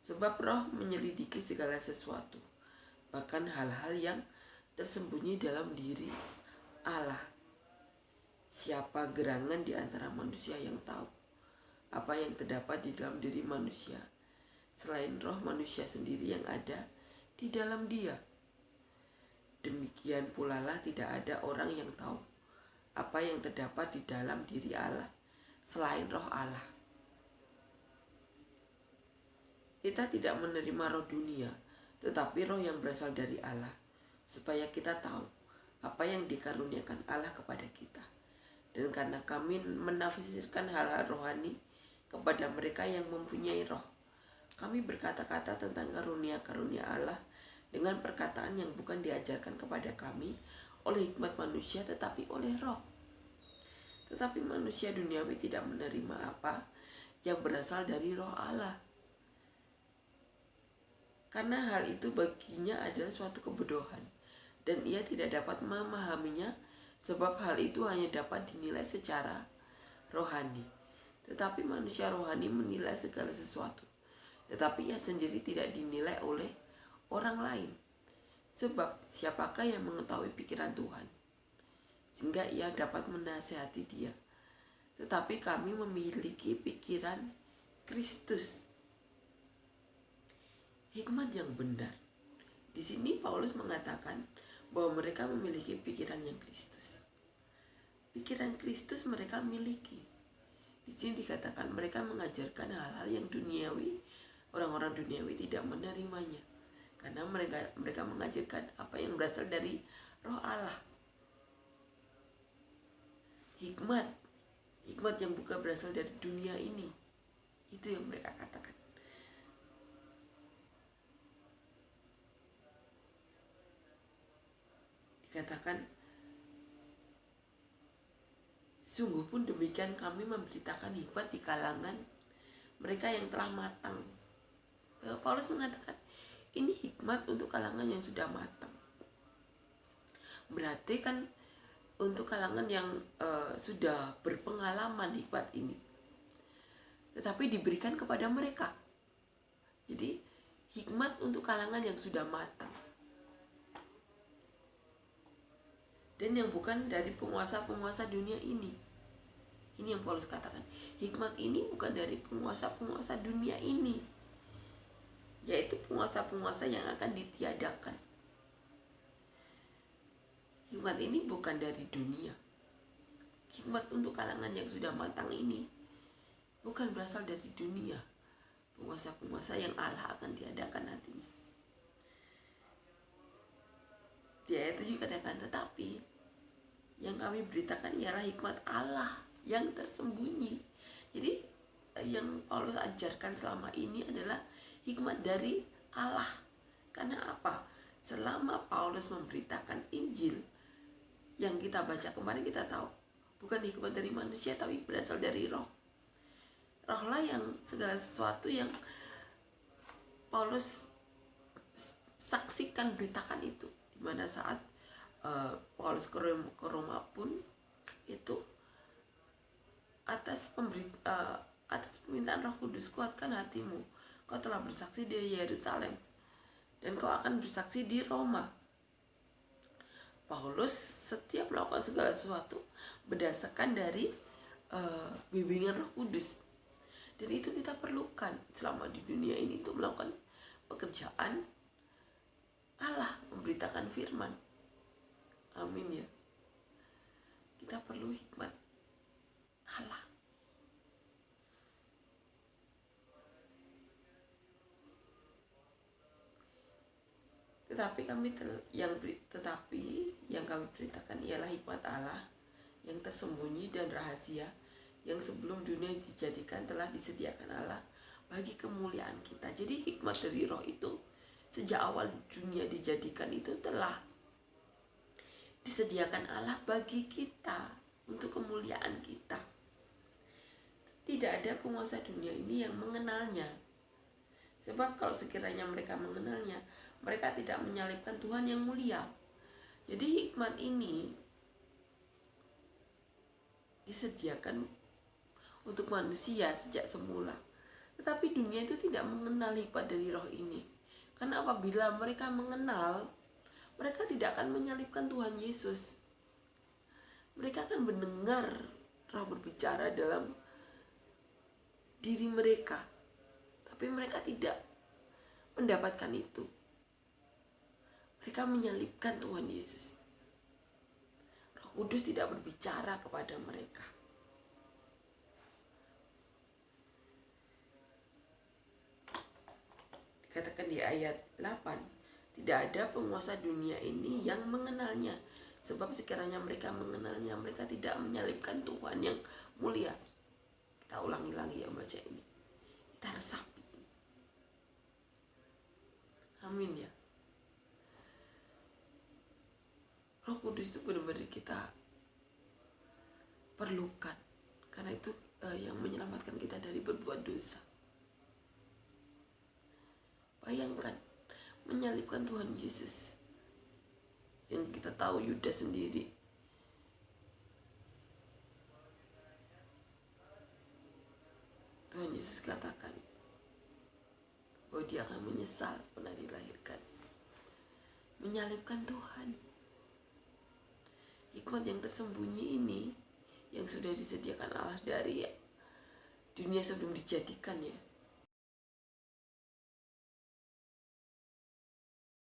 Sebab roh menyelidiki segala sesuatu, bahkan hal-hal yang tersembunyi dalam diri Allah. Siapa gerangan di antara manusia yang tahu apa yang terdapat di dalam diri manusia, selain roh manusia sendiri yang ada di dalam dia? Demikian pula lah tidak ada orang yang tahu apa yang terdapat di dalam diri Allah selain roh Allah. Kita tidak menerima roh dunia, tetapi roh yang berasal dari Allah, supaya kita tahu apa yang dikaruniakan Allah kepada kita. Dan karena kami menafsirkan hal-hal rohani kepada mereka yang mempunyai roh, kami berkata-kata tentang karunia-karunia Allah dengan perkataan yang bukan diajarkan kepada kami oleh hikmat manusia, tetapi oleh roh. Tetapi manusia duniawi tidak menerima apa yang berasal dari roh Allah, karena hal itu baginya adalah suatu kebodohan, dan ia tidak dapat memahaminya, sebab hal itu hanya dapat dinilai secara rohani. Tetapi manusia rohani menilai segala sesuatu, tetapi ia sendiri tidak dinilai oleh orang lain. Sebab siapakah yang mengetahui pikiran Tuhan, sehingga ia dapat menasihati dia? Tetapi kami memiliki pikiran Kristus. Hikmat yang benar. Di sini Paulus mengatakan bahwa mereka memiliki pikiran yang Kristus. Pikiran Kristus mereka miliki. Di sini dikatakan mereka mengajarkan hal-hal yang duniawi. Orang-orang duniawi tidak menerimanya, karena mereka mengajarkan apa yang berasal dari roh Allah. Hikmat yang bukan berasal dari dunia ini, itu yang mereka katakan. Dikatakan, sungguh pun demikian kami memberitakan hikmat di kalangan mereka yang telah matang. Paulus mengatakan ini hikmat untuk kalangan yang sudah matang. Berarti kan untuk kalangan yang sudah berpengalaman hikmat ini, tetapi diberikan kepada mereka. Jadi hikmat untuk kalangan yang sudah matang, dan yang bukan dari penguasa-penguasa dunia ini. Ini yang Paulus katakan, hikmat ini bukan dari penguasa-penguasa dunia ini, yaitu penguasa-penguasa yang akan ditiadakan. Hikmat ini bukan dari dunia. Hikmat untuk kalangan yang sudah matang ini bukan berasal dari dunia, penguasa-penguasa yang Allah akan tiadakan nantinya. Di ayat 7 dikatakan, tetapi yang kami beritakan ialah hikmat Allah yang tersembunyi. Jadi yang Paulus ajarkan selama ini adalah hikmat dari Allah. Karena apa? Selama Paulus memberitakan Injil yang kita baca kemarin, kita tahu bukan hikmat dari manusia, tapi berasal dari roh. Rohlah yang segala sesuatu yang Paulus saksikan, beritakan itu. Dimana saat Paulus ke Roma pun itu atas permintaan Roh Kudus, kuatkan hatimu, kau telah bersaksi di Yerusalem dan kau akan bersaksi di Roma. Paulus setiap melakukan segala sesuatu berdasarkan dari bimbingan Roh Kudus, dan itu kita perlukan selama di dunia ini untuk melakukan pekerjaan Allah, memberitakan firman. Amin ya. Kita perlu hikmat Allah. Tetapi yang kami beritakan ialah hikmat Allah yang tersembunyi dan rahasia, yang sebelum dunia dijadikan telah disediakan Allah bagi kemuliaan kita. Jadi hikmat dari roh itu sejak awal dunia dijadikan itu telah disediakan Allah bagi kita untuk kemuliaan kita. Tidak ada penguasa dunia ini yang mengenalnya. Sebab kalau sekiranya mereka mengenalnya, mereka tidak menyalibkan Tuhan yang mulia. Jadi hikmat ini disediakan untuk manusia sejak semula. Tetapi dunia itu tidak mengenal hikmat dari roh ini. Karena apabila mereka mengenal, mereka tidak akan menyalibkan Tuhan Yesus. Mereka akan mendengar roh berbicara dalam diri mereka. Tapi mereka tidak mendapatkan itu. Mereka menyalibkan Tuhan Yesus. Roh Kudus tidak berbicara kepada mereka. Dikatakan di ayat 8, tidak ada penguasa dunia ini yang mengenalnya. Sebab sekiranya mereka mengenalnya, mereka tidak menyalibkan Tuhan yang mulia. Kita ulangi lagi ya baca ini. Kita resapi. Amin ya. Roh Kudus itu benar-benar kita perlukan. Karena itu yang menyelamatkan kita dari berbuat dosa. Bayangkan menyalibkan Tuhan Yesus. Yang kita tahu Yudas sendiri Tuhan Yesus katakan bahwa dia akan menyesal pernah dilahirkan. Menyalibkan Tuhan. Hikmat yang tersembunyi ini yang sudah disediakan Allah dari dunia sebelum dijadikan ya.